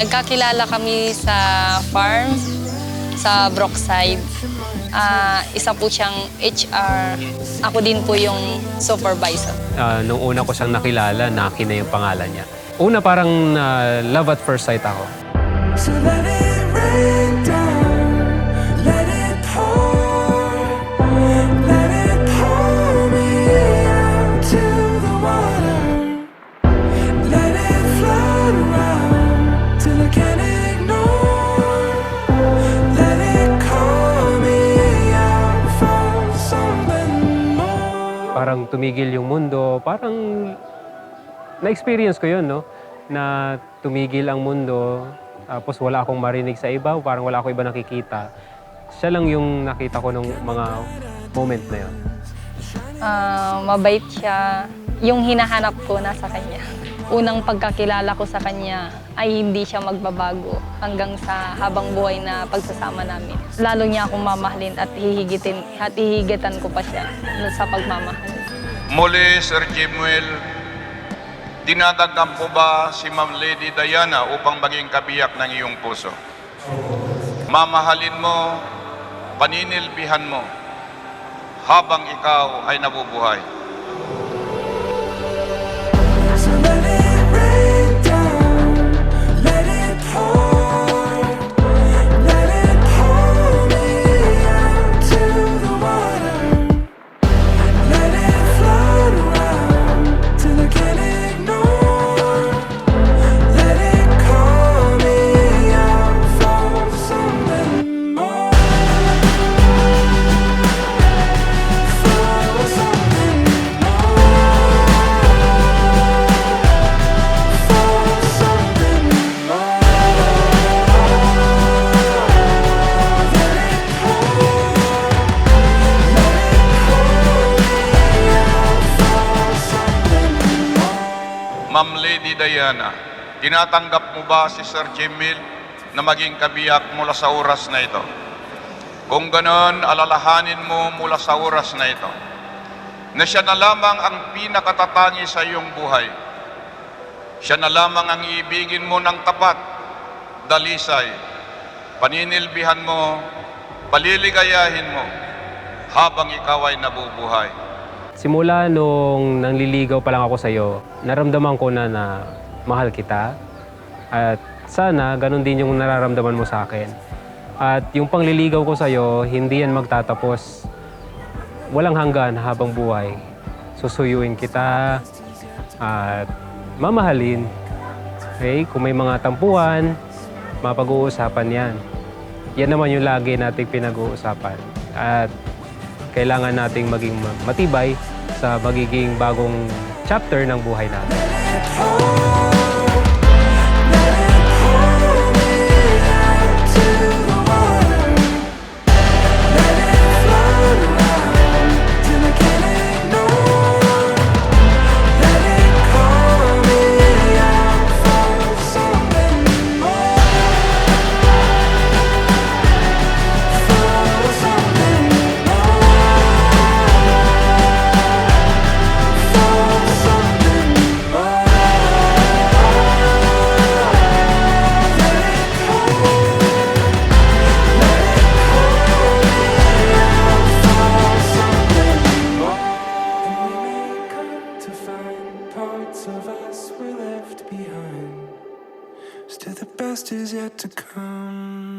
Nagkakilala kami sa farm sa Brookside. Isa po siyang HR. Ako din po yung supervisor. Nung una ko siyang nakilala, Naki na yung pangalan niya. Una parang love at first sight ako. So let it rain down, let it pour me out to the water. Let it flood around till I can't ignore. Let it call me out for something more. Parang tumigil yung mundo, parang na-experience ko yun, no? Na tumigil ang mundo, tapos wala akong marinig sa iba, parang wala akong iba nakikita. Siya lang yung nakita ko nung mga moment na yun. Mabait siya. Yung hinahanap ko nasa kanya. Unang pagkakilala ko sa kanya ay hindi siya magbabago hanggang sa habang buhay na pagsasama namin. Lalo niya akong mamahalin at hihigitan ko pa siya sa pagmamahal. Muli, Sir Jemuel, dinadagdag mo ba si Ma'am Lady Diana upang maging kabiyak ng iyong puso? Mamahalin mo, paninilbihan mo, habang ikaw ay nabubuhay. So let it rain down, let it pour me out to the water. Let it flood around till I can't ignore. Let it call me out for something more. For something Ma'am Lady Diana, tinatanggap mo ba si Sir Jemil na maging kabiyak mula sa oras na ito? Kung ganon, alalahanin mo mula sa oras na ito na siya na lamang ang pinakatatangi sa iyong buhay. Siya na lamang ang iibigin mo ng tapat, dalisay, paninilbihan mo, paliligayahin mo, habang ikaw ay nabubuhay. Simula nung nanliligaw pa lang ako sa'yo, naramdaman ko na mahal kita. At sana ganun din yung nararamdaman mo sa akin. At yung pangliligaw ko sa'yo, hindi yan magtatapos. Walang hanggan habang buhay. Susuyuin kita at mamahalin. Okay? Kung may mga tampuhan, mapag-uusapan yan. Yan naman yung lagi nating pinag-uusapan. At kailangan nating maging matibay sa magiging bagong chapter ng buhay natin. Still the best is yet to come.